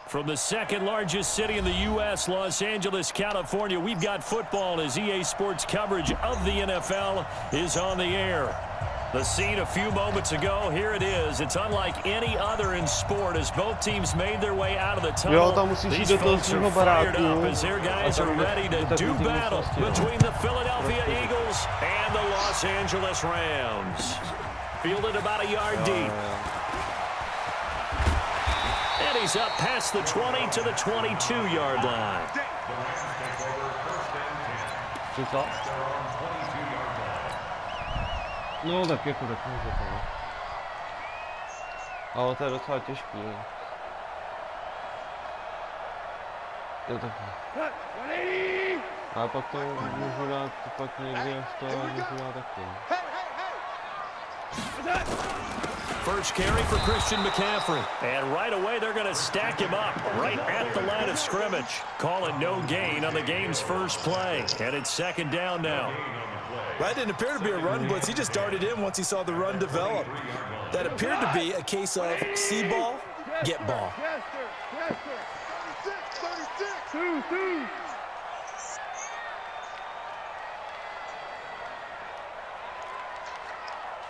From the second largest city in the U.S., Los Angeles, California, we've got football as EA Sports coverage of the NFL is on the air. The scene a few moments ago, here it is. It's unlike any other in sport as both teams made their way out of the tunnel. These folks are fired up as their guys are ready to do battle between the Philadelphia Eagles and the Los Angeles Rams. Fielded about a yard deep. And he's up past the 20 to the 22-yard line. No, tak jako může to. Ale to je docela těžký. Jo, takhle. A pak to můžu dát pak někde v toho můžu dát taky. First carry for Christian McCaffrey. And right away, they're going to stack him up right at the line of scrimmage. Call it no gain on the game's first play. And it's second down now. That didn't appear to be a run blitz. He just darted in once he saw the run develop. That appeared to be a case of see ball, get ball. Yes, sir. Yes, sir. 36. 2.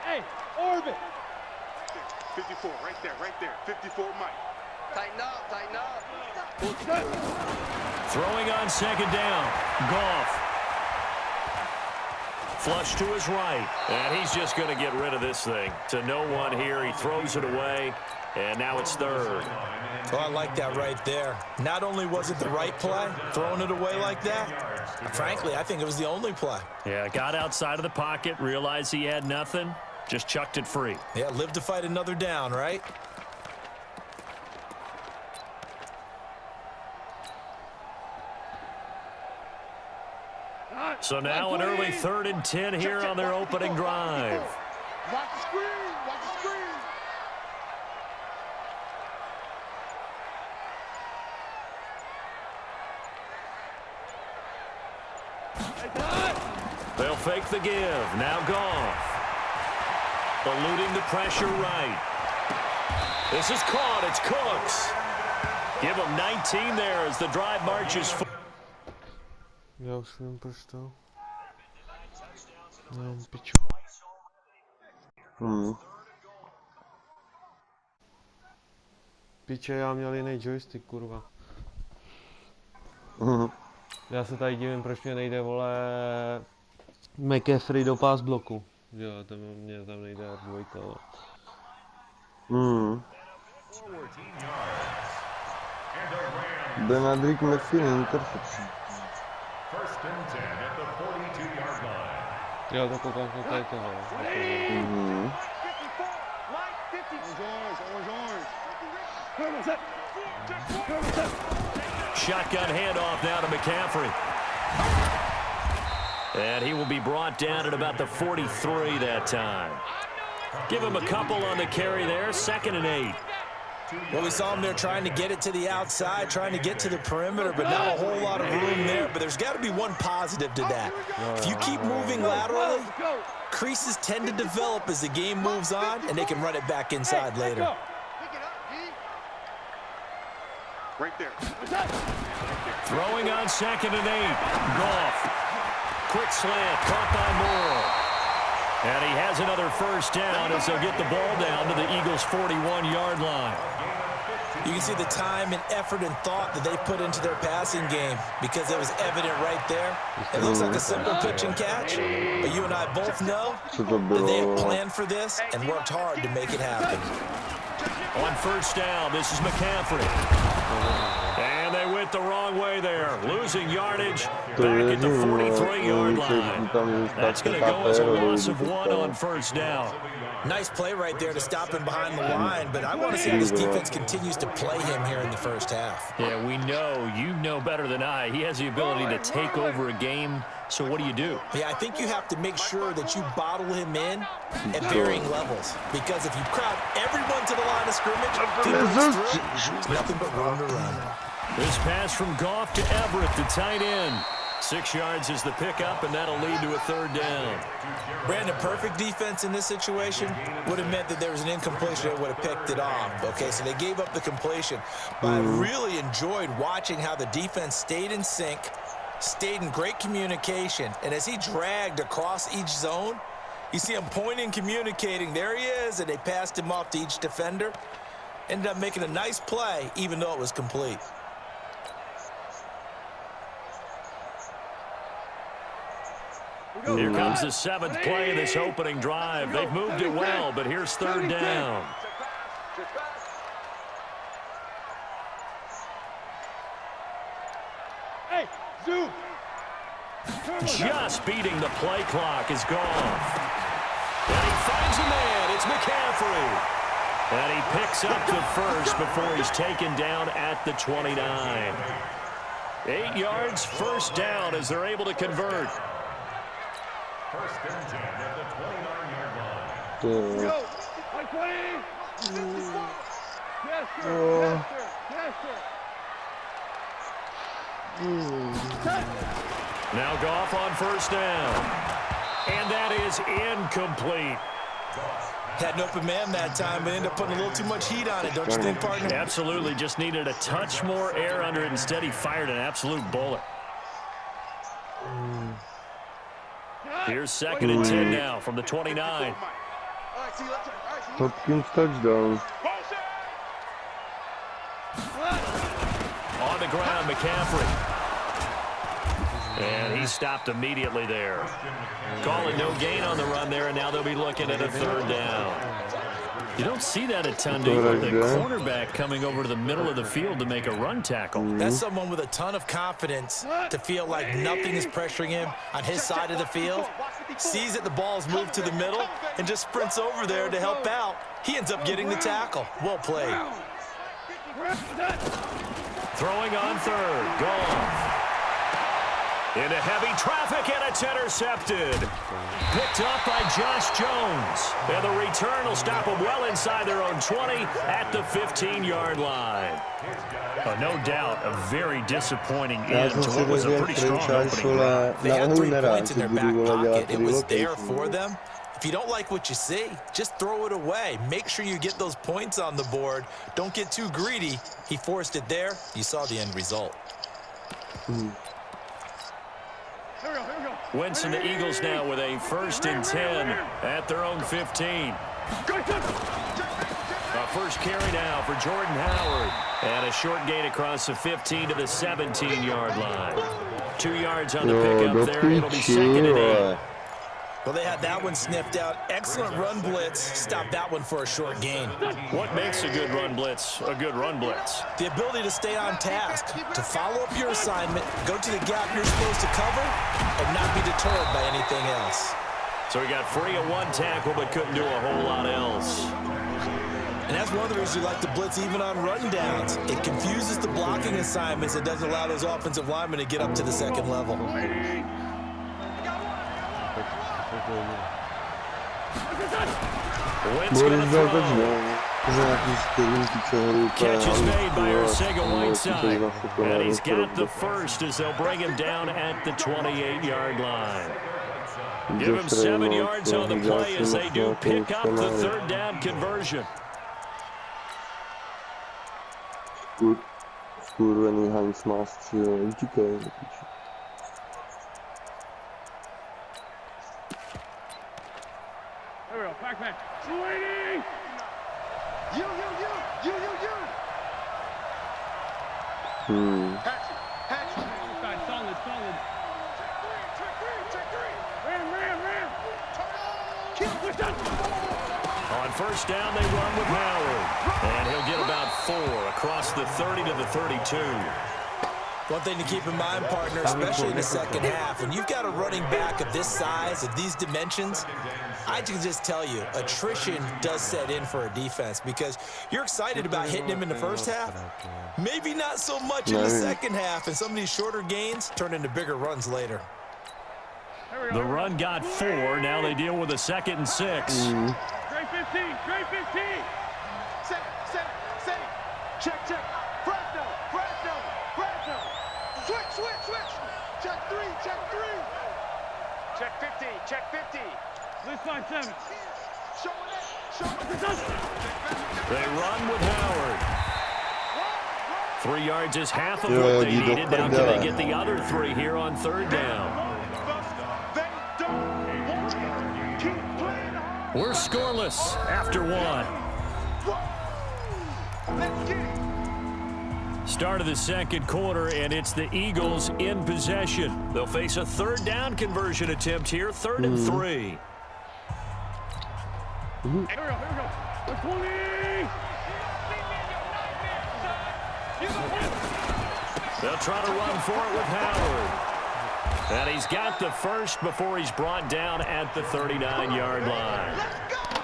Hey, orbit. 54, right there. 54, Mike. Tighten up. Throwing on second down. Goff. Flush to his right. And he's just going to get rid of this thing. To no one here. He throws it away. And now it's third. Oh, I like that right there. Not only was it the right play, throwing it away like that, frankly, I think it was the only play. Yeah, got outside of the pocket, realized he had nothing. Just chucked it free. Yeah, live to fight another down, right? So now an early 3rd and 10 here on their opening drive. Watch the screen. They'll fake the give. Now Goff. Eluding the pressure right. This is caught. It's Cooks. Give him 19 there as the drive marches forward. Já už nevím proč to. Nemám piču. Piče, já měl jiný joystick, kurva. Já se tady divím, proč mě nejde, vole, McCaffrey do pass bloku. Jo, mě tam nejde R2, Benadryl McPhilly, interception. Jo, to koukám se tady toho. Shotgun handoff now to McCaffrey. And he will be brought down at about the 43 that time. Give him a couple on the carry there, 2nd and 8. Well, we saw him there trying to get it to the outside, trying to get to the perimeter, but not a whole lot of room there. But there's got to be one positive to that. If you keep moving laterally, creases tend to develop as the game moves on, and they can run it back inside later. Right there. Throwing on 2nd and 8. Goff. Quick slant, caught by Moore. And he has another first down as they'll get the ball down to the Eagles' 41-yard line. You can see the time and effort and thought that they put into their passing game because it was evident right there. It looks like a simple pitch and catch, but you and I both know that they have planned for this and worked hard to make it happen. On first down, this is McCaffrey. And they went the wrong way there, losing yardage back at the 43-yard line. That's going to go as a loss of 1 on first down. Nice play right there to stop him behind the line, but I want to see how this defense continues to play him here in the first half. Yeah, we know, you know better than I, he has the ability to take over a game. So what do? Yeah, I think you have to make sure that you bottle him in at varying levels. Because if you crowd everyone to the line of scrimmage, there's nothing but room to run. This pass from Goff to Everett, the tight end. 6 yards is the pickup, and that'll lead to a 3rd down. Brandon, perfect defense in this situation would have meant that there was an incompletion that would have picked it off. Okay, so they gave up the completion. But I really enjoyed watching how the defense stayed in sync, stayed in great communication, and as he dragged across each zone, you see him pointing, communicating. There he is, and they passed him off to each defender. Ended up making a nice play, even though it was complete. Here comes the 7th play of this opening drive. They've moved it well, but here's 3rd down. Hey, zoom. Just beating the play clock is gone. And he finds a man. It's McCaffrey. And he picks up the first before he's taken down at the 29. 8 yards, 1st down as they're able to convert. First and 10 at the 29-yard line. Go. 120. Yes, sir. Yes, sir. Now Goff on 1st down. And that is incomplete. Had an open man that time, but ended up putting a little too much heat on it, don't you think, partner? Absolutely. Just needed a touch more air under it. Instead, he fired an absolute bullet. Here's 2nd and 10 now from the 29. Hopkins touchdown. On the ground, McCaffrey. And he stopped immediately there. Calling no gain on the run there, and now they'll be looking at a 3rd down. You don't see that a ton, do you? The cornerback coming over to the middle of the field to make a run tackle. That's someone with a ton of confidence to feel like nothing is pressuring him on his side of the field. Sees that the ball's moved to the middle and just sprints over there to help out. He ends up getting the tackle. Well played. Throwing on 3rd. Goff. Into heavy traffic, and it's intercepted. Picked up by Josh Jones. And the return will stop them well inside their own 20 at the 15-yard line. No doubt, a very disappointing end to what was a pretty strong opening. They had 3 points in their back pocket. It was there for them. If you don't like what you see, just throw it away. Make sure you get those points on the board. Don't get too greedy. He forced it there. You saw the end result. Wentz and the Eagles now with a 1st and 10 at their own 15. A first carry now for Jordan Howard. And a short gain across the 15 to the 17-yard line. 2 yards on the pickup there. It'll be 2nd and 8. Well, they had that one sniffed out. Excellent run blitz. Stopped that one for a short gain. What makes a good run blitz a good run blitz? The ability to stay on task, to follow up your assignment, go to the gap you're supposed to cover, and not be deterred by anything else. So he got free of 1 tackle but couldn't do a whole lot else. And that's one of the reasons you like to blitz even on run downs. It confuses the blocking assignments. It doesn't allow those offensive linemen to get up to the 2nd level. Wentz gonna throw. Catch is made by Arcega-Whiteside. And he's got the first as they'll bring him down at the 28-yard line. Give him 7 yards on the play as they do pick up the 3rd down conversion. Skurvený Heinz má střílel, utíkej. There we go, back. 280! You! Hatch. Solid. Check three. Ram. Kill, push down. On 1st down, they run with Howard. And he'll get about 4 across the 30 to the 32. One thing to keep in mind, partner, especially in the 2nd half, when you've got a running back of this size, of these dimensions, I can just tell you, attrition does set in for a defense because you're excited about hitting him in the 1st half. Maybe not so much in the 2nd half, and some of these shorter gains turn into bigger runs later. The run got 4. Now they deal with a 2nd and 6. Straight 15. Set. Check. Fresno. Switch. Check 3. Check 50. Let's find 7. They run with Howard. 3 yards is half of what they needed. Now can they get the other 3 here on third down? We're scoreless after 1. Start of the second quarter, and it's the Eagles in possession. They'll face a third down conversion attempt here, 3rd and 3. Here we go. 20. They'll try to run for it with Howard. And he's got the first before he's brought down at the 39-yard line.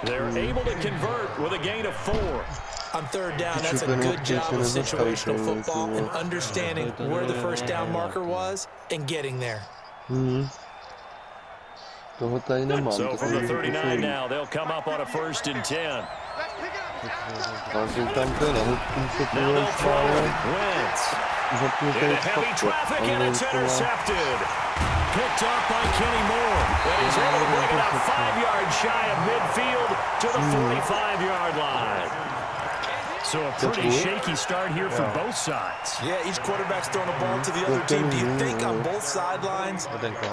They're able to convert with a gain of 4. On third down, that's a good job of situational football and understanding where the first down marker was and getting there. So from the 39 now, they'll come up on a 1st and 10. Now they'll throw it. Wentz. Into heavy traffic, and it's intercepted. Picked up by Kenny Moore. And he's able to bring it up 5 yards shy of midfield to the 45-yard line. So a pretty shaky start here for both sides. Yeah, each quarterback's throwing a ball to the other team. Do you think on both sidelines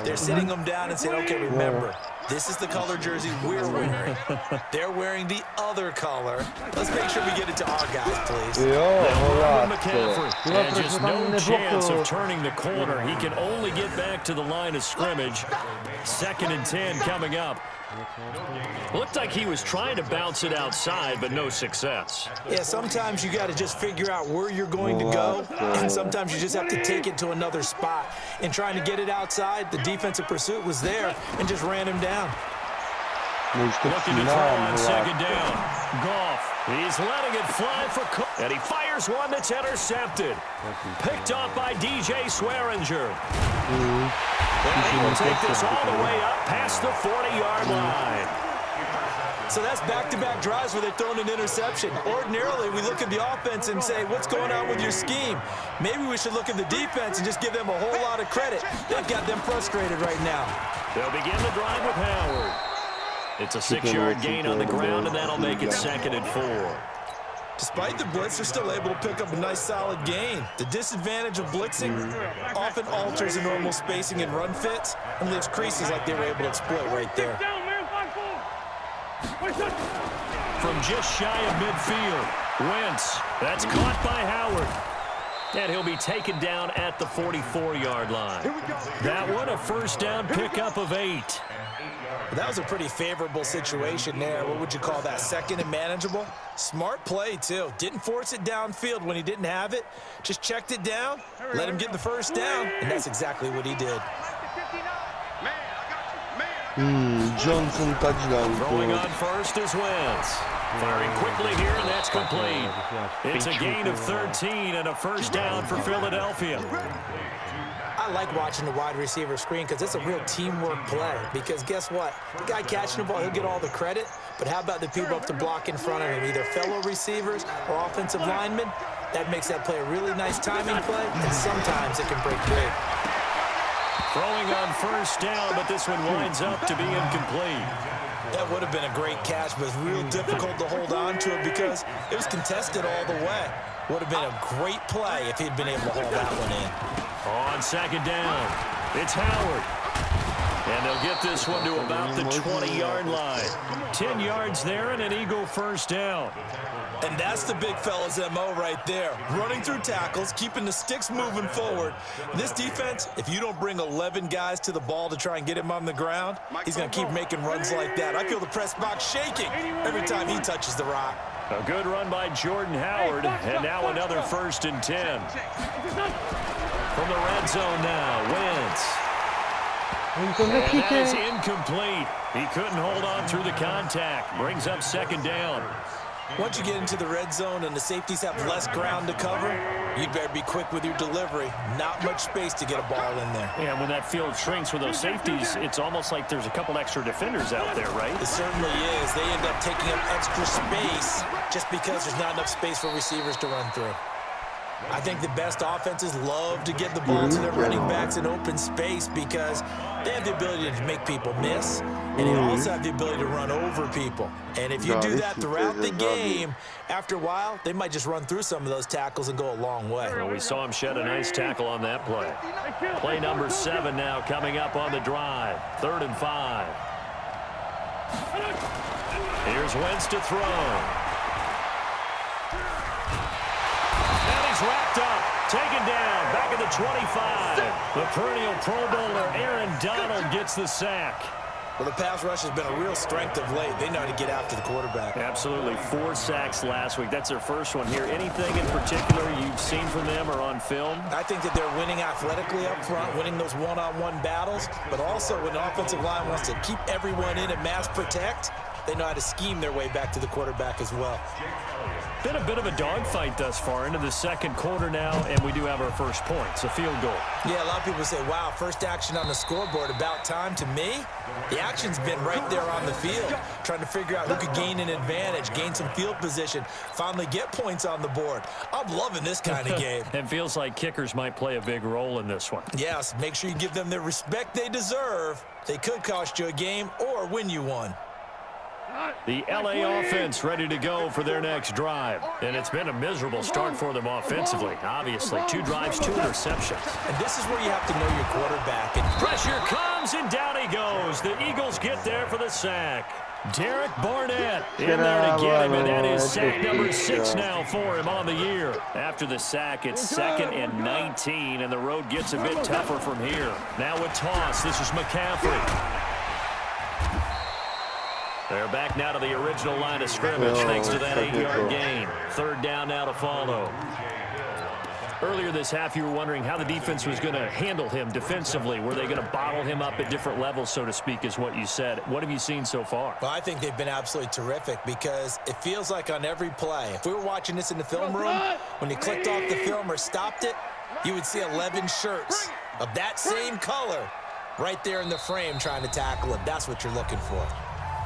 they're sitting them down and saying, okay, remember, this is the color jersey we're wearing. They're wearing the other color. Let's make sure we get it to our guys, please. McCaffrey. And just no chance of turning the corner. He can only get back to the line of scrimmage. 2nd and 10 coming up. Looked like he was trying to bounce it outside, but no success. Yeah, sometimes you got to just figure out where you're going to go, and sometimes you just have to take it to another spot. In trying to get it outside, the defensive pursuit was there and just ran him down. Looking to throw on 2nd down. Goff, he's letting it fly for Cook, and he fires one that's intercepted. Picked off by DJ Swearinger. And he will take this all the way up past the 40-yard line. So that's back-to-back drives where they've thrown an interception. Ordinarily, we look at the offense and say, what's going on with your scheme? Maybe we should look at the defense and just give them a whole lot of credit. They've got them frustrated right now. They'll begin the drive with Howard. It's a 6-yard gain on the ground, and that'll make it 2nd and 4. Despite the blitz, they're still able to pick up a nice solid gain. The disadvantage of blitzing often alters the normal spacing and run fits and leaves creases like they were able to exploit right there. From just shy of midfield, Wentz. That's caught by Howard. And he'll be taken down at the 44-yard line. That one, a 1st down pickup of 8. That was a pretty favorable situation there. What would you call that? 2nd and manageable? Smart play, too. Didn't force it downfield when he didn't have it. Just checked it down, let him get the 1st down, and that's exactly what he did. Johnson touchdown. Throwing on 1st is Wentz. Firing quickly here, and that's complete. It's a gain of 13 and a 1st down for Philadelphia. I like watching the wide receiver screen because it's a real teamwork play. Because guess what? The guy catching the ball, he'll get all the credit. But how about the people up to block in front of him, either fellow receivers or offensive linemen? That makes that play a really nice timing play, and sometimes it can break big. Throwing on 1st down, but this one winds up to be incomplete. That would have been a great catch, but it's real difficult to hold on to it because it was contested all the way. Would have been a great play if he'd been able to hold that one in. On 2nd down, it's Howard. And they'll get this one to about the 20-yard line. 10 yards there and an Eagle 1st down. And that's the big fella's MO right there. Running through tackles, keeping the sticks moving forward. This defense, if you don't bring 11 guys to the ball to try and get him on the ground, he's going to keep making runs like that. I feel the press box shaking every time he touches the rock. A good run by Jordan Howard, and now another 1st and 10. From the red zone now, Wentz. And that is incomplete. He couldn't hold on through the contact. Brings up 2nd down. Once you get into the red zone and the safeties have less ground to cover, you'd better be quick with your delivery. Not much space to get a ball in there. Yeah, when that field shrinks with those safeties, it's almost like there's a couple extra defenders out there, right? It certainly is. They end up taking up extra space just because there's not enough space for receivers to run through. I think the best offenses love to get the ball to their running backs in open space because they have the ability to make people miss, and they also have the ability to run over people. And if you do that throughout the game, after a while, they might just run through some of those tackles and go a long way. Well, we saw him shed a nice tackle on that play. Play number 7 now coming up on the drive. 3rd and 5. Here's Wentz to throw. And he's wrapped up. Taken down. Back at the 25. The perennial Pro Bowler Aaron Donald gets the sack. Well, the pass rush has been a real strength of late. They know how to get after the quarterback. Absolutely. 4 sacks last week. That's their first one here. Anything in particular you've seen from them or on film? I think that they're winning athletically up front, winning those one-on-one battles, but also when the offensive line wants to keep everyone in and mass protect, they know how to scheme their way back to the quarterback as well. Been a bit of a dogfight thus far into the second quarter now, and we do have our first points, a field goal. Yeah, a lot of people say, wow, first action on the scoreboard, about time. To me, the action's been right there on the field, trying to figure out who could gain an advantage, gain some field position, finally get points on the board. I'm loving this kind of game. It feels like kickers might play a big role in this one. Yes, make sure you give them the respect they deserve. They could cost you a game or win you one. The LA offense ready to go for their next drive. And it's been a miserable start for them offensively. Obviously, 2 drives, 2 interceptions. And this is where you have to know your quarterback. And pressure comes, and down he goes. The Eagles get there for the sack. Derek Barnett in there to get him, and that is sack number 6 now for him on the year. After the sack, it's 2nd and 19, and the road gets a bit tougher from here. Now a toss. This is McCaffrey. They're back now to the original line of scrimmage thanks to that 8-yard gain. 3rd down now to follow. Earlier this half, you were wondering how the defense was going to handle him defensively. Were they going to bottle him up at different levels, so to speak, is what you said. What have you seen so far? Well, I think they've been absolutely terrific because it feels like on every play, if we were watching this in the film room, when you clicked off the film or stopped it, you would see 11 shirts of that same color right there in the frame trying to tackle him. That's what you're looking for.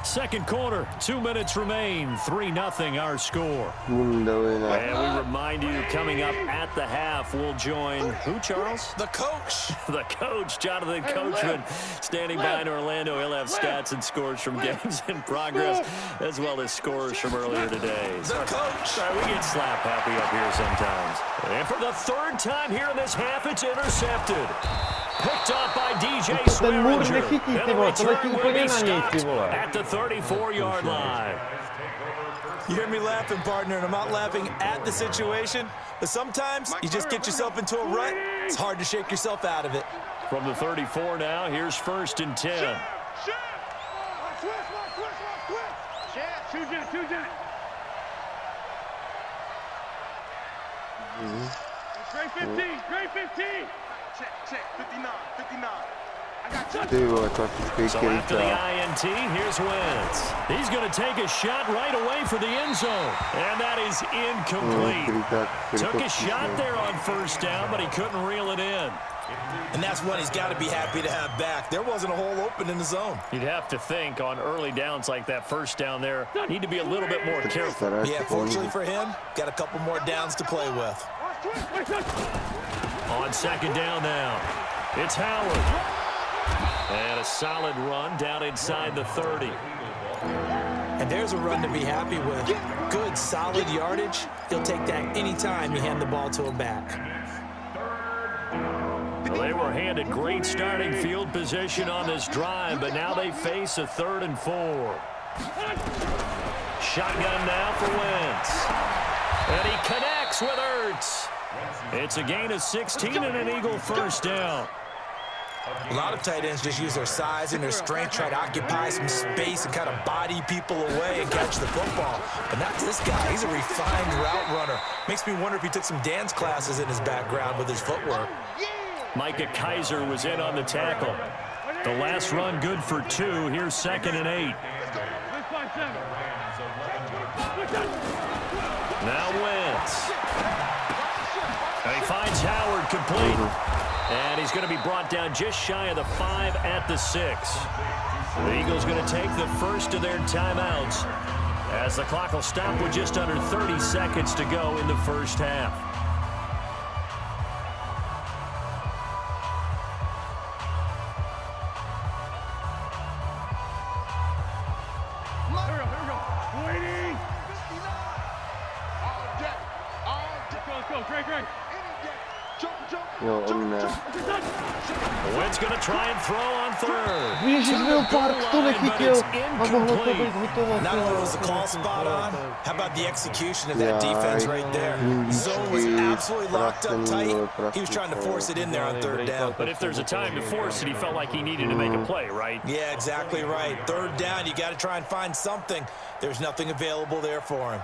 Second quarter, 2 minutes remain, 3-0 our score. And we remind you, coming up at the half, we'll join who, Charles? The coach. The coach, Jonathan Coachman, standing by in Orlando. He'll have stats and scores from games in progress, as well as scores from earlier today. The coach. Sorry, we get slap happy up here sometimes. And for the 3rd time here in this half, it's intercepted. Picked up by DJ Swearinger. And the return will be stopped at the 34-yard line. You hear me laughing, partner, and I'm not laughing at the situation, but sometimes you just get yourself into a rut. It's hard to shake yourself out of it. From the 34 now, here's 1st and 10. Great 15, great 15. Check, 59, 59. So after the INT, here's Wentz. He's going to take a shot right away for the end zone. And that is incomplete. Took a shot there on 1st down, but he couldn't reel it in. And that's one he's got to be happy to have back. There wasn't a hole open in the zone. You'd have to think on early downs like that 1st down there, need to be a little bit more careful. Yeah, fortunately for him, got a couple more downs to play with. On 2nd down now, it's Howard. And a solid run down inside the 30. And there's a run to be happy with. Good, solid yardage. He'll take that anytime you hand the ball to him back. Well, they were handed great starting field position on this drive, but now they face a 3rd and 4. Shotgun now for Wentz. And he connects with Ertz. It's a gain of 16 and an Eagle 1st down. A lot of tight ends just use their size and their strength, try to occupy some space and kind of body people away and catch the football. But not this guy. He's a refined route runner. Makes me wonder if he took some dance classes in his background with his footwork. Micah Kaiser was in on the tackle. The last run good for 2. Here's 2nd and 8. Now Wentz. And he finds Howard complete. And he's going to be brought down just shy of the 5 at the 6. The Eagles going to take the first of their timeouts as the clock will stop with just under 30 seconds to go in the 1st half. Jo, on ne. Wentz going to try and throw on third. Ježiš, Leopard to nechytil a mohlo to být hotovo. Not only was the call spot on, how about the execution of that defense right there? Zone was absolutely locked up tight. He was trying to force it in there on third down. But if there's a time to force it, he felt like he needed to make a play, right? Yeah, exactly right. Third down, you got to try and find something. There's nothing available there for him.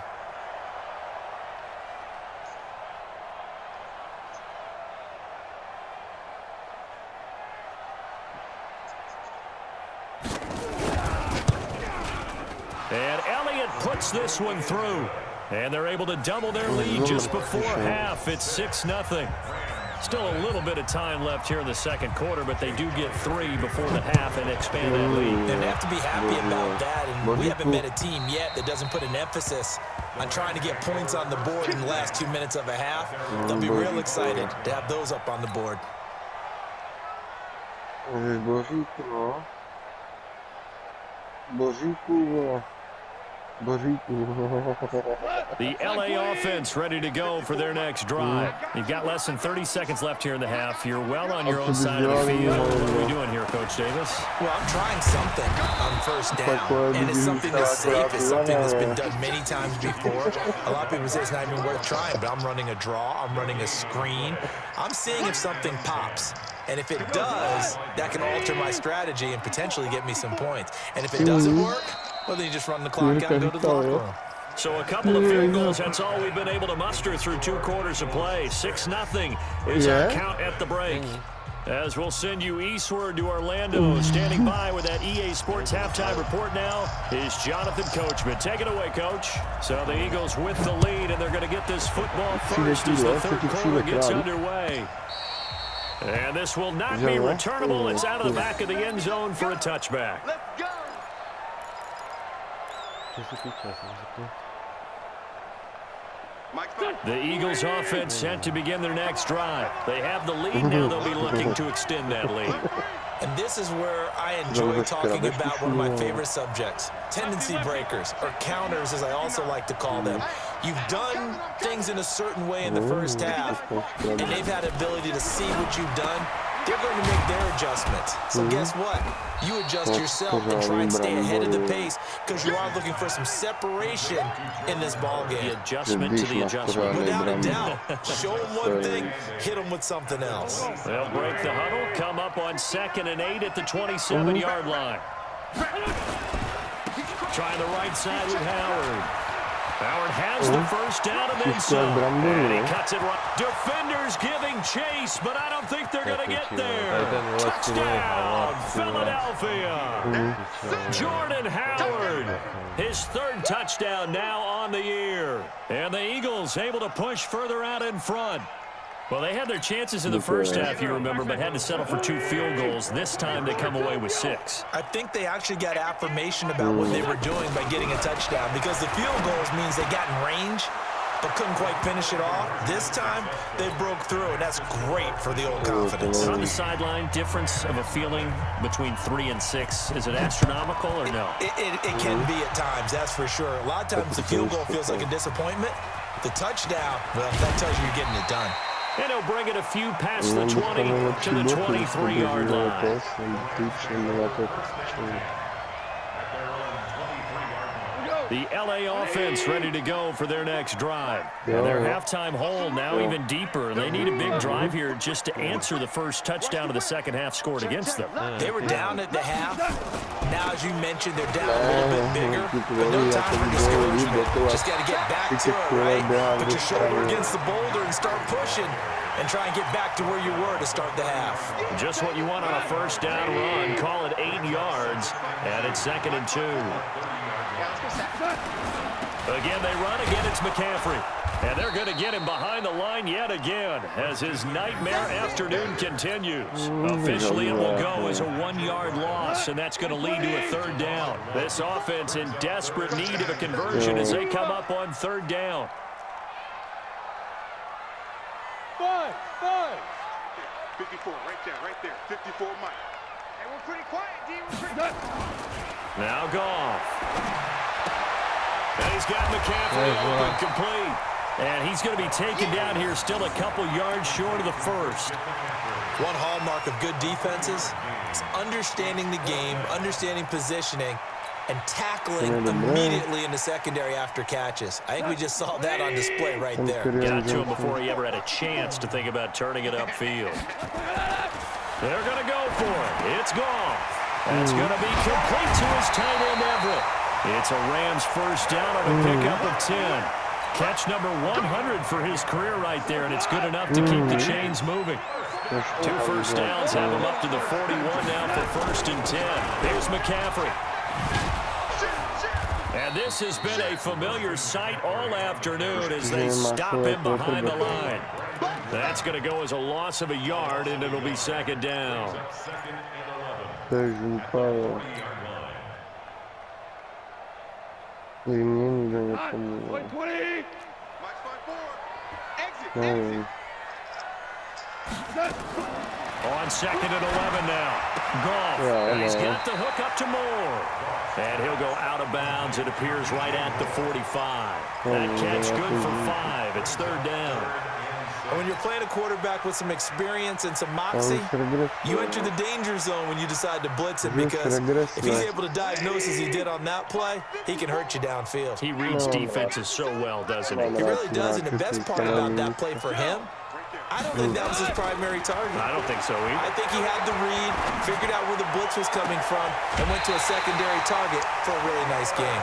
And Elliott puts this one through. And they're able to double their lead just before half. It's 6-0. Still a little bit of time left here in the second quarter, but they do get 3 before the half and expand that lead. And they have to be happy about that. And we haven't met a team yet that doesn't put an emphasis on trying to get points on the board in the last 2 minutes of a half. They'll be real excited to have those up on the board. Boříku, no. Boříku, vole. The LA offense ready to go for their next drive. You've got less than 30 seconds left here in the half. You're well on your own side of the field. What are we doing here, Coach Davis? Well, I'm trying something on first down, and it's something that's safe. It's something that's been done many times before. A lot of people say it's not even worth trying, but I'm running a draw. I'm running a screen. I'm seeing if something pops. And if it does, that can alter my strategy and potentially get me some points. And if it doesn't work, well, then you just run the clock out and go to the locker room. So a couple of field goals, that's all we've been able to muster through 2 quarters of play. 6-0 is our count at the break. As we'll send you eastward to Orlando. Standing by with that EA Sports halftime report now is Jonathan Coachman. Take it away, Coach. So the Eagles with the lead, and they're going to get this football first as the third quarter gets underway. And this will not be returnable. It's out of the back of the end zone for a touchback. Let's go. The Eagles offense set to begin their next drive. They have the lead now. They'll be looking to extend that lead. And this is where I enjoy talking about one of my favorite subjects, tendency breakers, or counters as I also like to call them. You've done things in a certain way in the first half, and they've had the ability to see what you've done. They're going to make their adjustments. So guess what? You adjust yourself and try and stay ahead of the pace because you are looking for some separation in this ball game. The adjustment to the adjustment. Without a doubt. Show them one thing, hit them with something else. They'll break the huddle, come up on 2nd and 8 at the 27-yard line. Trying the right side with Howard. Howard has the first down and then some. And he cuts it right. Defenders giving chase, but I don't think they're going to get there. Touchdown, Philadelphia. Jordan Howard, his 3rd touchdown now on the year. And the Eagles able to push further out in front. Well, they had their chances in the first half, you remember, but had to settle for 2 field goals. This time they come away with 6. I think they actually got affirmation about what they were doing by getting a touchdown because the field goals means they got in range but couldn't quite finish it off. This time they broke through, and that's great for the old confidence. On the sideline, difference of a feeling between 3 and 6, is it astronomical or no? It can be at times, that's for sure. A lot of times the field goal feels like a disappointment. The touchdown, well, that tells you you're getting it done. And he'll bring it a few past the 20 to the 23-yard line. The LA offense ready to go for their next drive. And their halftime hole now even deeper. They need a big drive here just to answer the first touchdown of the second half scored against them. They were down at the half. Now, as you mentioned, they're down a little bit bigger. But no time for discouragement. Just got to get back to it, right? Put your shoulder against the boulder and start pushing. And try and get back to where you were to start the half. Just what you want on a first down run. Call it 8 yards. And it's 2nd and 2. Again, they run. Again, it's McCaffrey. And they're going to get him behind the line yet again as his nightmare afternoon continues. Officially, it will go as a 1-yard loss, and that's going to lead to a 3rd down. This offense in desperate need of a conversion as they come up on 3rd down. 54, right there. 54, Mike. Hey, we're pretty quiet, D. We're pretty good. Now Goff. And he's got McCaffrey open, complete. And he's going to be taken down here still a couple yards short of the first. One hallmark of good defenses is understanding the game, understanding positioning, and tackling immediately in the secondary after catches. I think we just saw that on display right there. Got to him before he ever had a chance to think about turning it upfield. They're going to go for it. It's gone. That's going to be complete to his tight end, Everett. It's a Rams first down on a pickup of 10. Catch number 100 for his career right there, and it's good enough to keep the chains moving. 2 first downs have him up to the 41 now for 1st and 10. Here's McCaffrey. And this has been a familiar sight all afternoon as they stop him behind the line. That's going to go as a loss of a yard, and it'll be 2nd down. On 2nd and 11 now. Goff. And he's got the hook up to Moore. And he'll go out of bounds. It appears right at the 45. That catch good for 5. It's 3rd down. And when you're playing a quarterback with some experience and some moxie, you enter the danger zone when you decide to blitz him, because if he's able to diagnose as he did on that play, he can hurt you downfield. He reads defenses so well, doesn't he? He really does, and the best part about that play for him, I don't think that was his primary target. I don't think so either. I think he had the read, figured out where the blitz was coming from, and went to a secondary target for a really nice game.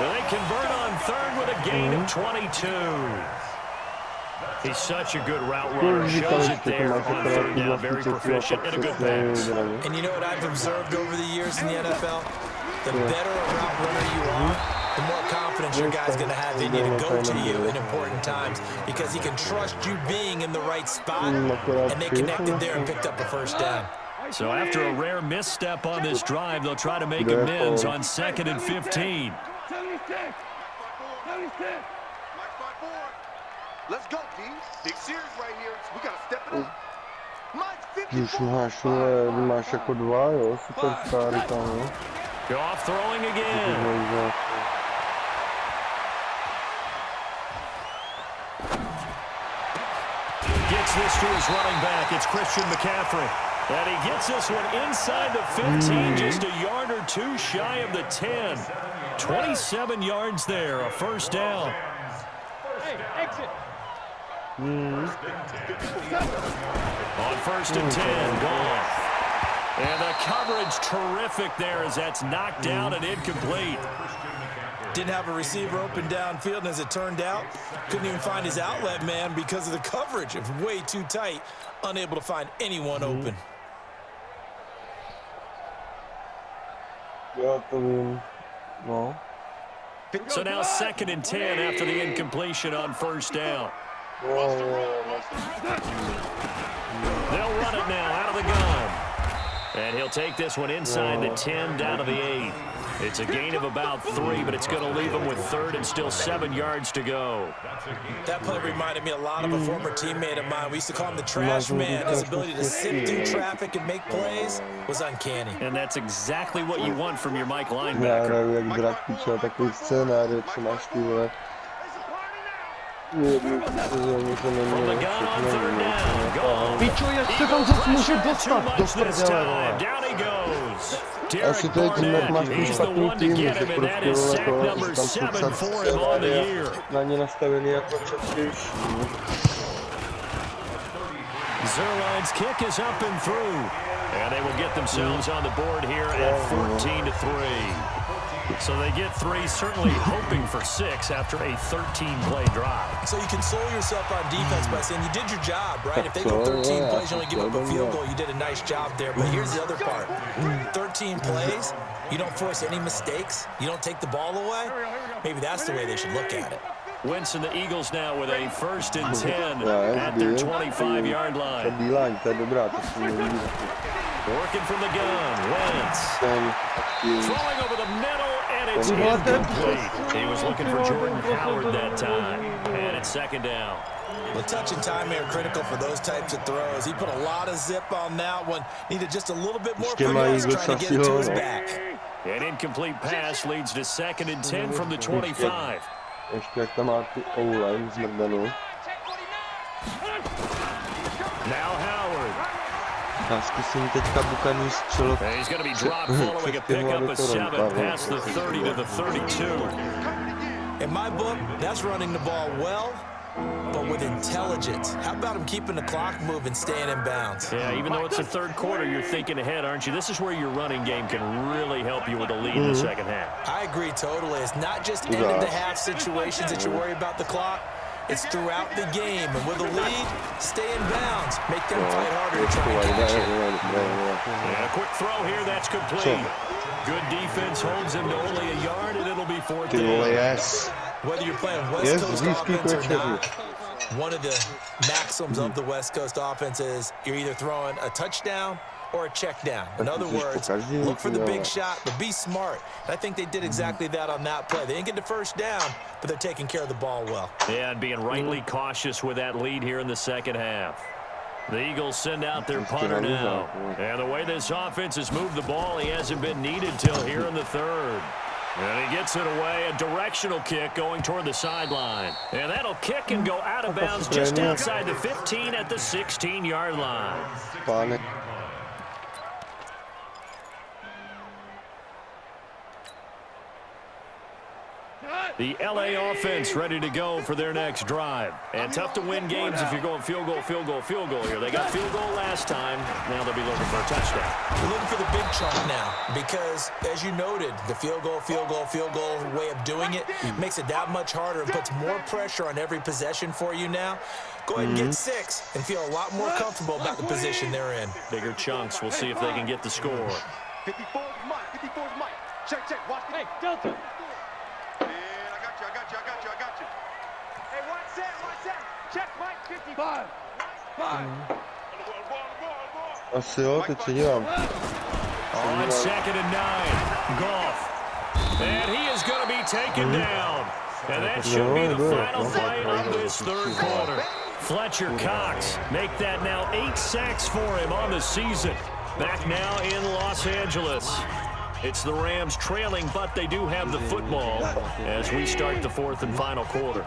They convert on 3rd with a gain of 22. He's such a good route runner. Shows it there on 3rd down. Very proficient and a good pass. And you know what I've observed over the years in the NFL? The better a route runner you are, the more confidence your guy's going to have in you to go to you in important times, because he can trust you being in the right spot, and they connected there and picked up a 1st down. So after a rare misstep on this drive, they'll try to make amends on 2nd and 15. Let's go, D. Big series right here. We got to step it up. Když máš jako 2, jo, superstar tam, jo. Goff throwing again. Gets this to his running back. It's Christian McCaffrey. And he gets this one inside the 15, just a yard or 2 shy of the 10. 27 yards there, a 1st down. Hey, exit. On 1st and 10, Goff. And the coverage terrific there as that's knocked down and incomplete. Didn't have a receiver open downfield, and as it turned out, couldn't even find his outlet man because of the coverage. It was way too tight, unable to find anyone open. So now 2nd and 10 after the incompletion on 1st down. They'll run it now out of the gun. And he'll take this one inside the 10 down to the 8. It's a gain of about 3, but it's going to leave him with 3rd and still 7 yards to go. That play reminded me a lot of a former teammate of mine. We used to call him the trash man. His ability to sift through traffic and make plays was uncanny. And that's exactly what you want from your Mike linebacker. From the gun on 3rd down. Go. Pičo, jak se tam zase může dostat do prdele, vole. Down he goes. Asi to je tím, jak máš špatný tým, že prostě jako, že tam jsou na ně nastavený jako častější. Zerline's kick is up and through. And they will get themselves on the board here at 14-3. So they get 3, certainly hoping for 6 after a 13-play drive. So you console yourself on defense by saying you did your job, right? If they go 13 plays, you only give up a field goal, you did a nice job there. But here's the other part. 13 plays, you don't force any mistakes, you don't take the ball away. Maybe that's the way they should look at it. Wentz and the Eagles now with a 1st and 10 at their 25-yard line. Working from the gun, Wentz. Throwing over the middle, and it's incomplete. He was looking for Jordan Howard that time. And it's 2nd down. The touch and timing are critical for those types of throws. He put a lot of zip on that one. Needed just a little bit more finesse trying to get it to his back. An incomplete pass leads to 2nd and 10 from the 25. Ještě jak tam má tu O-line zmrdanou. Now Howard. Já zkusím teďka Bukaný střelot. He's going to be dropped following a pickup of 7 past the 30 to the 32. In my book, that's running the ball well, but with intelligence. How about him keeping the clock moving, staying in bounds? Yeah, even though it's the third quarter, you're thinking ahead, aren't you? This is where your running game can really help you with a lead in the second half. I agree totally. It's not just end-of-the-half situations that you worry about the clock. It's throughout the game. And with a lead, stay in bounds. Make them fight harder to try and catch it. Yeah, a quick throw here. That's complete. Good defense holds him to only a yard, and it'll be 4th down. Yes. Whether you're playing West Coast offense or not, one of the maxims of the West Coast offense is you're either throwing a touchdown or a check down. In other words, look for the big shot, but be smart. And I think they did exactly that on that play. They didn't get the first down, but they're taking care of the ball well. Yeah, and being rightly cautious with that lead here in the second half. The Eagles send out their punter now. And the way this offense has moved the ball, he hasn't been needed till here in the third. And he gets it away, a directional kick going toward the sideline. And that'll kick and go out of bounds just outside the 15 at the 16-yard line. The LA offense ready to go for their next drive. And tough to win games if you're going field goal, field goal, field goal here. They got field goal last time. Now they'll be looking for a touchdown. We're looking for the big chunk now because, as you noted, the field goal way of doing it makes it that much harder and puts more pressure on every possession for you now. Go ahead and get 6 and feel a lot more comfortable about the position they're in. Bigger chunks. We'll see if they can get the score. 54's Mike. 54's Mike. Check. Watch. Hey, Delta. I got you. Hey, watch that. Check, Mike, 55. Asi jo, teď se dívám. On 2nd and 9, Goff. And he is going to be taken down. And that should be the final play of this third quarter. Fletcher Cox make that now 8 sacks for him on the season. Back now in Los Angeles. It's the Rams trailing, but they do have the football as we start the 4th and final quarter.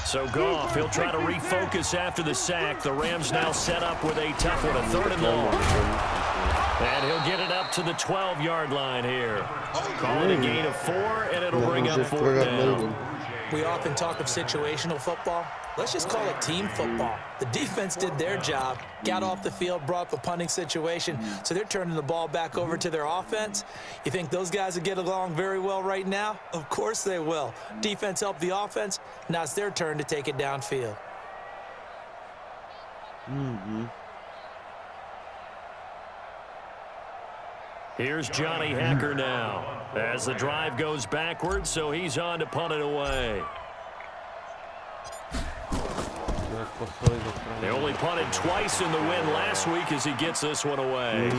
So Goff, he'll try to refocus after the sack. The Rams now set up with a tough one, a 3rd and long. And he'll get it up to the 12-yard line here. Call it a gain of 4, and it'll bring up 4th down. We often talk of situational football. Let's just call it team football. The defense did their job, got off the field, brought up a punting situation, so they're turning the ball back over to their offense. You think those guys will get along very well right now? Of course they will. Defense helped the offense. Now it's their turn to take it downfield. Here's Johnny Hacker now as the drive goes backwards, so he's on to punt it away. They only punted twice in the win last week as he gets this one away.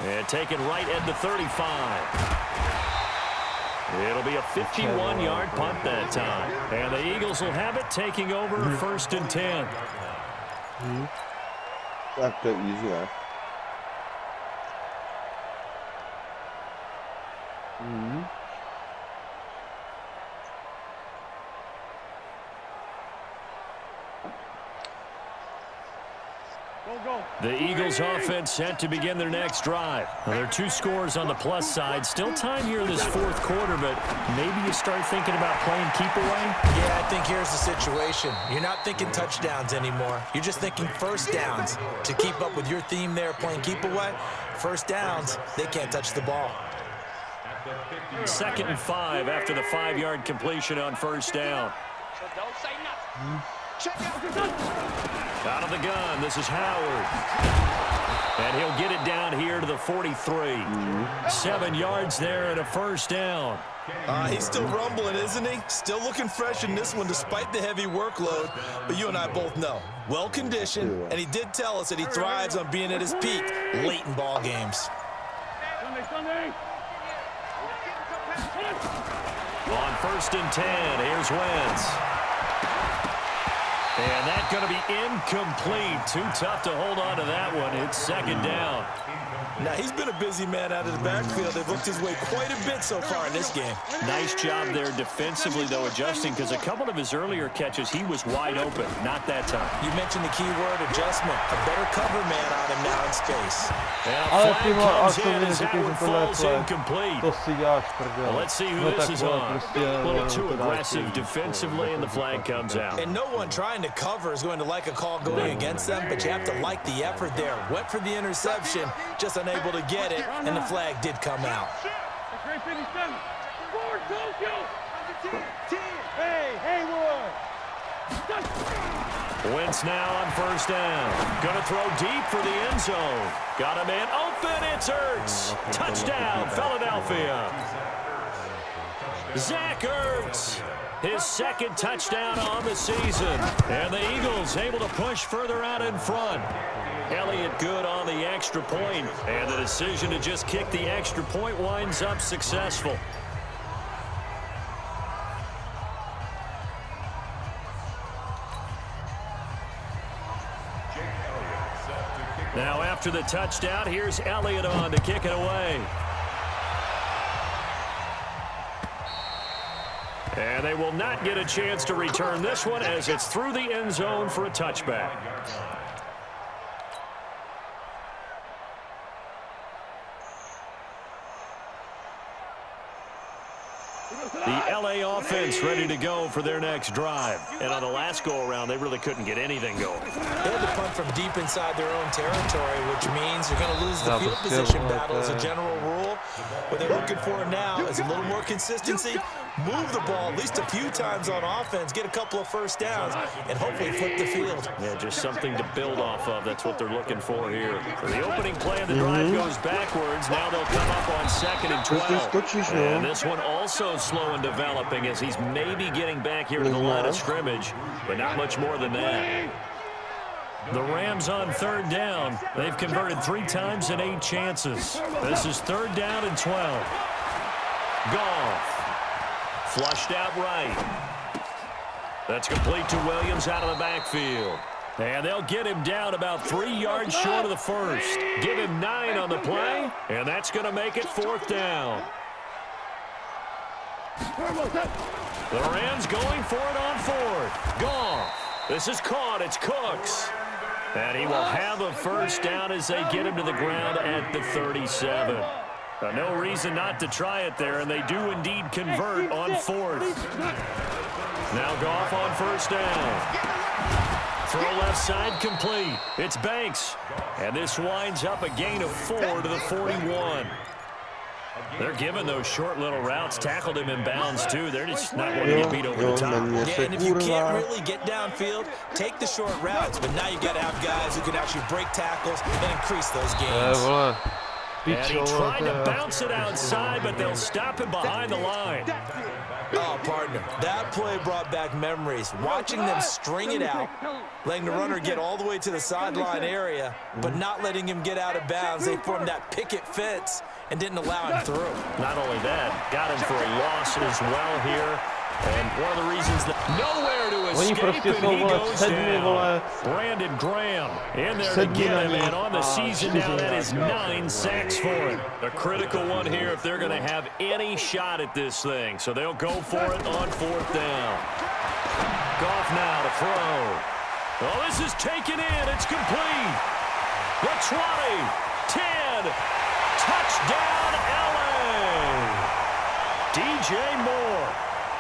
And taken right at the 35. It'll be a 51-yard punt that time. And the Eagles will have it, taking over 1st and 10. Tak to je easy, ne? The Eagles offense set to begin their next drive. Well, there are 2 scores on the plus side. Still time here in this 4th quarter, but maybe you start thinking about playing keep away? Yeah, I think here's the situation. You're not thinking touchdowns anymore. You're just thinking 1st downs. To keep up with your theme there, playing keep away, 1st downs, they can't touch the ball. 2nd and 5 after the 5-yard completion on 1st down. So don't say nothing. Check Out of the gun, this is Howard. And he'll get it down here to the 43. 7 yards there and a 1st down. He's still rumbling, isn't he? Still looking fresh in this one despite the heavy workload. But you and I both know, well-conditioned, and he did tell us that he thrives on being at his peak late in ball games. Sunday. On 1st and 10, here's Wentz. And that's going to be incomplete. Too tough to hold on to that one. It's 2nd down. Now, he's been a busy man out of the backfield. They've looked his way quite a bit so far in this game. Nice job there defensively, though, adjusting, because a couple of his earlier catches, he was wide open. Not that time. You mentioned the key word, adjustment. A better cover man on him now in space. Ale ty vole, až to mě řekli, že tohle je play. To si děláš prdel. Well, let's see who no this tak is vole, on. prostě... A little too aggressive defensively, and the flag comes out. And no one trying to cover is going to like a call going against them, but you have to like the effort there. Went for the interception, just unable to get it, and the flag did come out. Wentz now on first down. Going to throw deep for the end zone. Got a man open. It's Ertz. Touchdown, Philadelphia. Zach Ertz, his second touchdown on the season. And the Eagles able to push further out in front. Elliott good on the extra point, and the decision to just kick the extra point winds up successful. Now after the touchdown, here's Elliott on to kick it away. And they will not get a chance to return this one as it's through the end zone for a touchback. The LA offense ready to go for their next drive. And on the last go-around, they really couldn't get anything going. They had to punt from deep inside their own territory, which means you're going to lose the field position battle as a general rule. What they're looking for now is a little more consistency, move the ball at least a few times on offense, get a couple of first downs, and hopefully flip the field. Yeah, just something to build off of. That's what they're looking for here. So the opening play of the drive goes backwards. Now they'll come up on 2nd and 12. And this one also slow and developing as he's maybe getting back here to the line of scrimmage, but not much more than that. The Rams on 3rd down. They've converted 3 times in 8 chances. This is 3rd down and 12. Goff. Flushed out right. That's complete to Williams out of the backfield. And they'll get him down about 3 yards short of the first. Give him 9 on the play, and that's going to make it 4th down. The Rams going for it on 4th. Goff. This is caught. It's Cooks. And he will have a first down as they get him to the ground at the 37. No reason not to try it there, and they do indeed convert on 4th. Now Goff on 1st down. Throw left side complete. It's Banks. And this winds up a gain of 4 to the 41. They're giving those short little routes. Tackled him in bounds, too. They're just not going to get beat over the top. Yeah, and if you can't really get downfield, take the short routes. But now you got to have guys who can actually break tackles and increase those gains. And he tried to bounce it outside, but they'll stop him behind the line. Oh, partner, that play brought back memories. Watching them string it out, letting the runner get all the way to the sideline area, but not letting him get out of bounds. They formed that picket fence and didn't allow him through. Not only that, got him for a loss as well here. And one of the reasons that nowhere to escape, and he goes down. Brandon Graham in there to get him, and on the season now, that is 9 sacks for him. A critical one here if they're going to have any shot at this thing. So they'll go for it on 4th down. Goff now to throw. Oh, this is taken in. It's complete. The 20, 10, touchdown, LA. DJ Moore.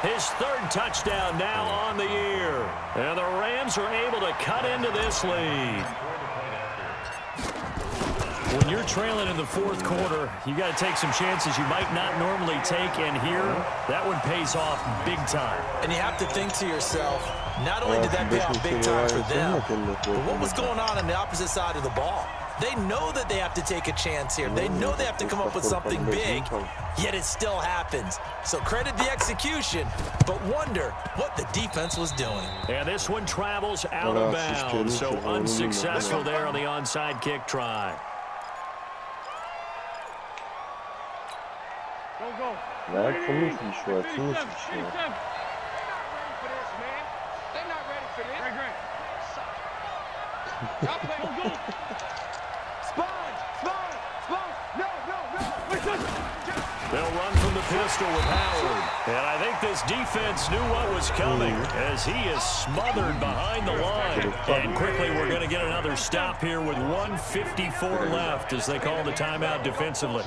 His 3rd touchdown now on the year. And the Rams are able to cut into this lead. When you're trailing in the 4th quarter, you got to take some chances you might not normally take, and here, that one pays off big time. And you have to think to yourself, not only did that pay off big time for them, but what was going on the opposite side of the ball? They know that they have to take a chance here. They know they have to come up with something big, yet it still happens. So credit the execution, but wonder what the defense was doing. And this one travels out of bounds, so unsuccessful there on the onside kick try. Jak to myslíš, vole, co myslíš, vole? They're not ready for this. Y'all play. Sponge! pistol with Howard. And I think this defense knew what was coming as he is smothered behind the line. And quickly we're going to get another stop here with 1:54 left as they call the timeout defensively.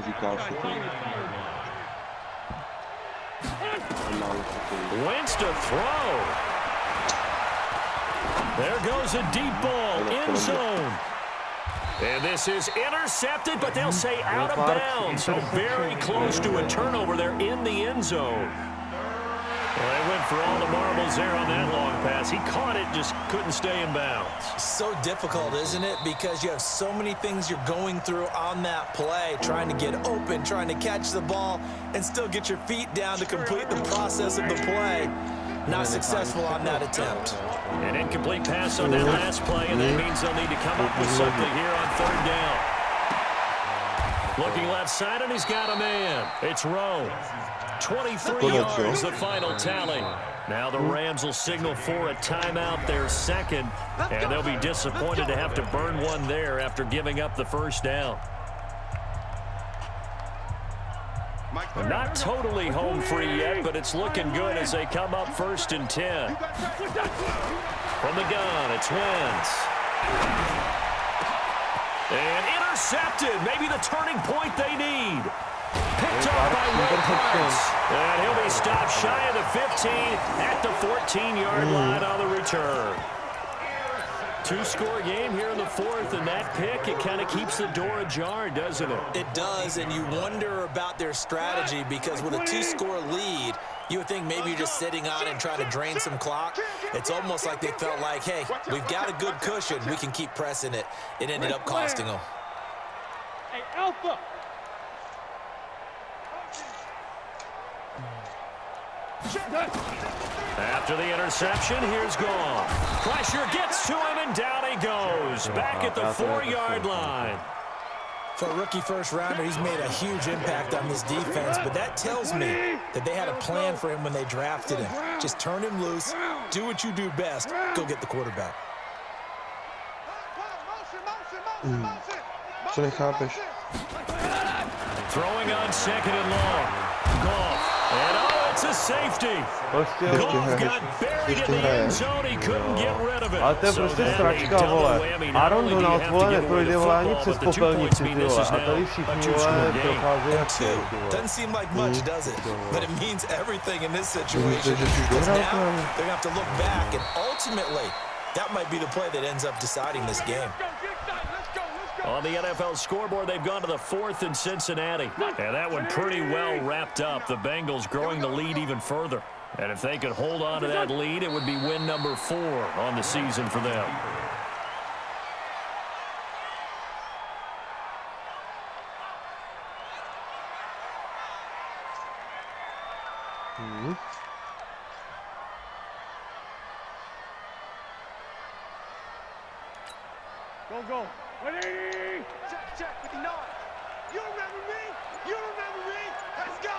Wentz to throw. There goes a deep ball, end zone. And this is intercepted, but they'll say out of bounds. So very close to a turnover there in the end zone. Well, they went for all the marbles there on that long pass. He caught it, just couldn't stay in bounds. So difficult, isn't it? Because you have so many things you're going through on that play, trying to get open, trying to catch the ball, and still get your feet down to complete the process of the play. Not successful on that attempt. An incomplete pass on that last play, and that means they'll need to come up with something here on third down. Looking left side, and he's got a man. It's Rowe. 23 yards, the final tally. Now the Rams will signal for a timeout, their second, and they'll be disappointed to have to burn one there after giving up the first down. Not totally home free yet, but it's looking good as they come up 1st and 10. From the gun, it's Wentz. And intercepted. Maybe the turning point they need. Picked up by Wentz. And he'll be stopped shy of the 15 at the 14-yard line on the return. Two-score game here in the fourth, and that pick, it kind of keeps the door ajar, doesn't it? It does, and you wonder about their strategy because with a two-score lead, you would think maybe you're just sitting on and trying to drain some clock. It's almost like they felt like, hey, we've got a good cushion. We can keep pressing it. It ended up costing them. Hey, Alpha. After the interception, here's Goff. Pressure gets to him, and down he goes. Back at the 4-yard line. For a rookie first-rounder, he's made a huge impact on this defense, but that tells me that they had a plan for him when they drafted him. Just turn him loose, do what you do best, go get the quarterback. Co nechápeš? Throwing on 2nd and long. Goff. And it's a safety. Goff got buried in the end zone. He couldn't get rid of it. Ale to je prostě sračka, vole. Aaron Donald, vole, neprojde, vole, ani přes popelnici, ty vole. A tady všichni, vole, procházejí jak ty, vole. Doesn't seem like much, does it? But it means everything in this situation. Because now they're going to have to look back, and ultimately, that might be the play that ends up deciding this game. On the NFL scoreboard, they've gone to the 4th in Cincinnati. And that one pretty well wrapped up. The Bengals growing the lead even further. And if they could hold on to that lead, it would be win number 4 on the season for them. Go. 180. Check, 59. You remember me? You remember me? Let's go,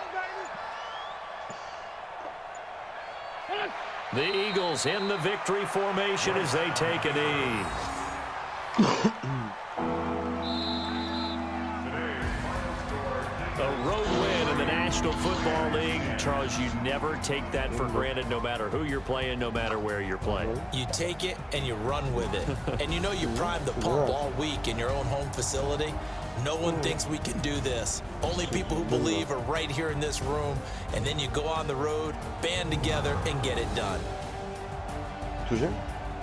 baby. The Eagles in the victory formation as they take a knee. A road win in the National Football League. Charles, you never take that for granted no matter who you're playing, no matter where you're playing. You take it and you run with it. And you know you primed the pump all week in your own home facility. No one thinks we can do this. Only people who believe are right here in this room. And then you go on the road, band together, and get it done. Cože?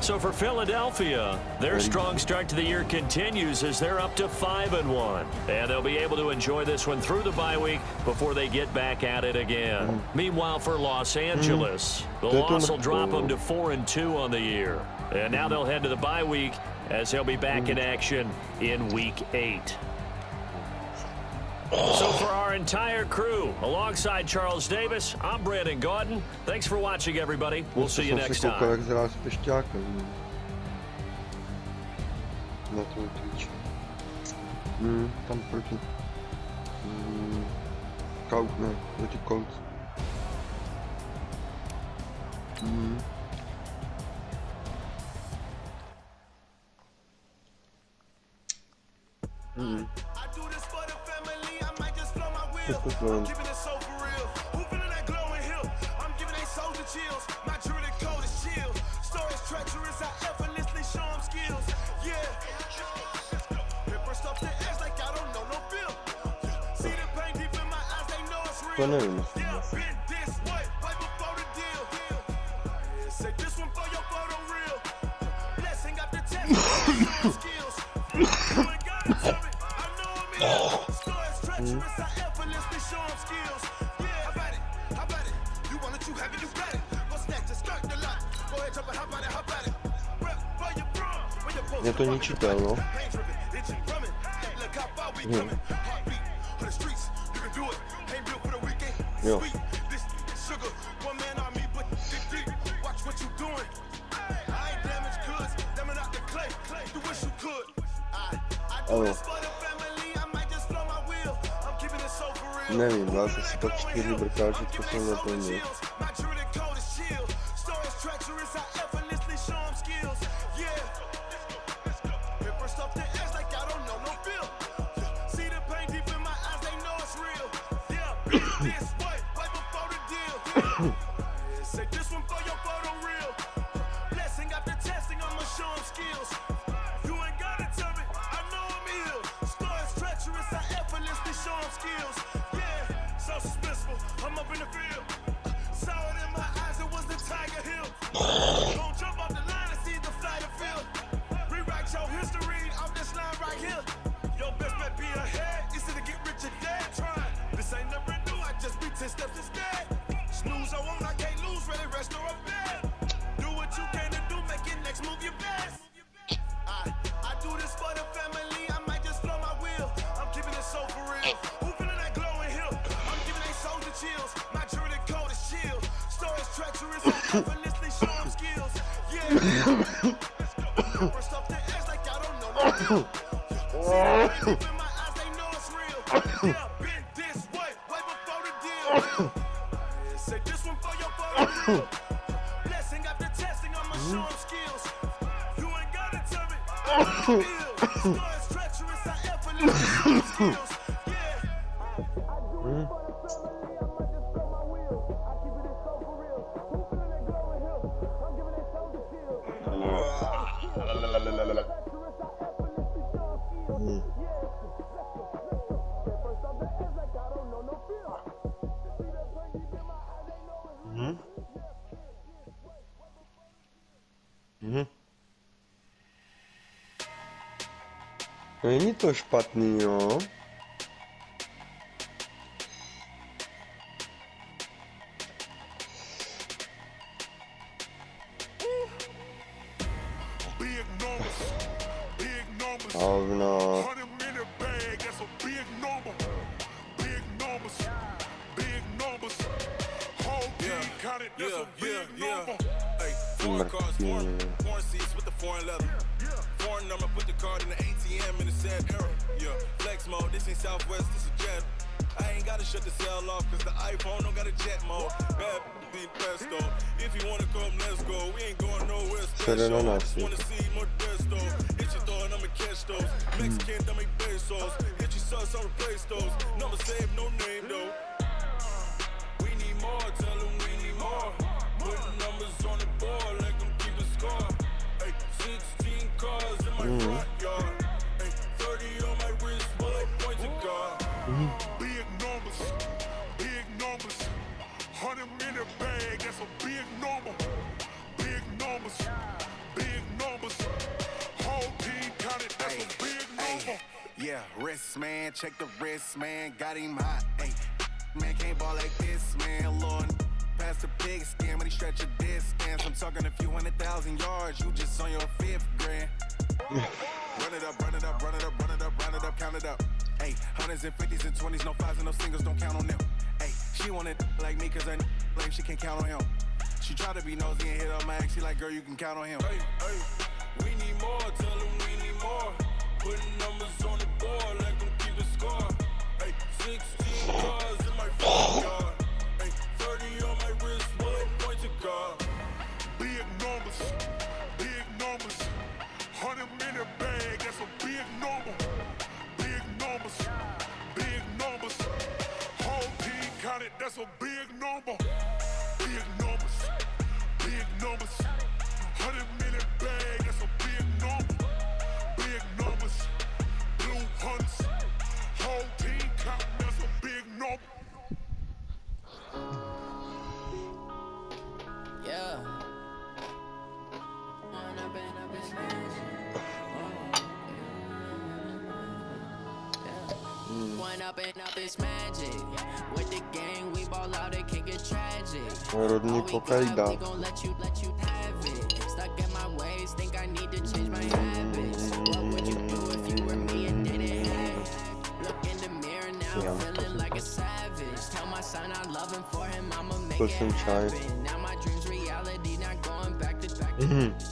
So for Philadelphia, their strong start to the year continues as they're up to 5-1. And they'll be able to enjoy this one through the bye week before they get back at it again. Meanwhile, for Los Angeles, the loss will drop them to 4-2 on the year. And now they'll head to the bye week as they'll be back in action in Week 8. So for our entire crew, alongside Charles Davis, I'm Brandon Gaudin. Thanks for watching, everybody. We'll see you next time. Jak hrál s Pešťákem. Na tom Twitch. Tam proti. Kaut, ne, proti Colts. I do this for the family. I might just blow my wheel. Keeping it so for real. To nevím. Je to ničitel, no. Jo. Ale nevím, dal jsem si pak 4 brkáče, co jsem neplnil. Není to špatný, jo? Hovno. Foreign number, put the card in the ATM in the sad era. Yeah, flex mode, this ain't Southwest, this a jet. I ain't gotta shut the cell off, cause the iPhone don't got a jet mode. Bad being presto. If you wanna come, let's go. We ain't going nowhere special. Just wanna see more desto. Hit your door and I'ma catch those. Mexican, dumb make pesos. Hit your sus, I'll replace those. Number saved, no name though. We need more, tell them we need more. Putting numbers on the board, like I'm keeping score. 16 cars in my front yard. 30 on my wrist, while I point to God. Big numbers, 100 in the bag, that's a big number. Big numbers, whole team counted, that's a big number. Yeah, wrist man, check the wrist man, got him hot. Ay, man can't ball like this, man. Lord, past the pig skin, but he stretch a distance. I'm talking a few 100,000 yards, you just on your 5th grand. Run it up, count it up. Ay, hundreds and 50s and 20s, no 5s and no singles, don't count on them. Ay, she wanted like me, cause her like she can't count on him. She tried to be nosy and hit on my ex, she like, girl, you can count on him. Hey, we need more, tell them we need more. Putting numbers on the board, like I'm keeping score. Ay, 16 cars in my front yard. Ay, 30 on my wrist, while I point to God. Big numbers, 100 in the bag, that's a big number. Big numbers, whole team counted, that's a big number. Big numbers, 100 in the bag, that's a big number. Big Rodný Pokajda. Prosím čaj.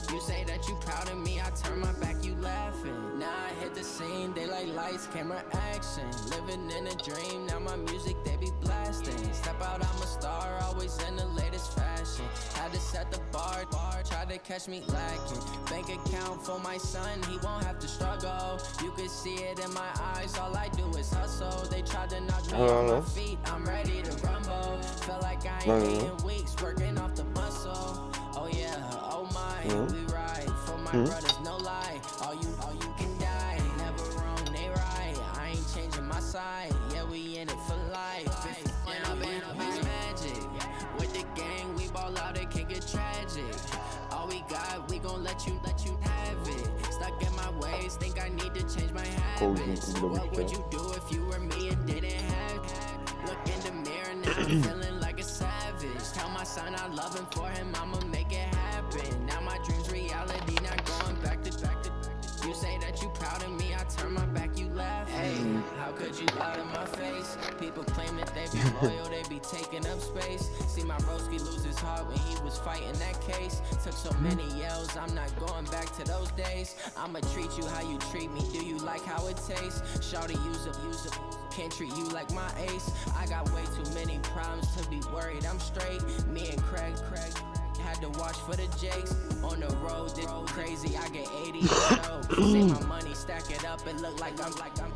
You say that you proud of me, I turn my back, you laughing. Now I hit the scene, they like lights, camera, action. Living in a dream, now my music they be blasting. Step out, I'm a star, always in the latest fashion. Had to set the bar, try to catch me lacking. Bank account for my son, he won't have to struggle. You can see it in my eyes, all I do is hustle. They tried to knock me off my feet, I'm ready to rumble. Felt like I ain't eating weeks, working off the muscle. Oh yeah, oh my, we ride for my brothers, no lie. All you can die, never wrong, they right. I ain't changing my side, yeah, we in it for life. And I've been magic with the gang, we ball out, it can get tragic. All we got, we gon' let you have it. Stuck in my ways, think I need to change my habits. What would you do if you were me and didn't have it? Look in the mirror now, I'm feeling like a savage. Tell my son I love him, for him I'ma make it happen. Now my dreams reality, not going back to back to. You say that you proud of me, I turn my back, you laugh. Hey, how could you lie to my face? People claim that they be loyal, they be taking up space. See my broski lose his heart when he was fighting that case. Took so many yells, I'm not going back to those days. I'ma treat you how you treat me, do you like how it tastes? Shawty, use up, can't treat you like my ace. I got way too many problems to be worried, I'm straight. Me and Craig had to watch for the Jakes. On the road, this crazy, I get 80 a show. Save my money, stack it up, it look like I'm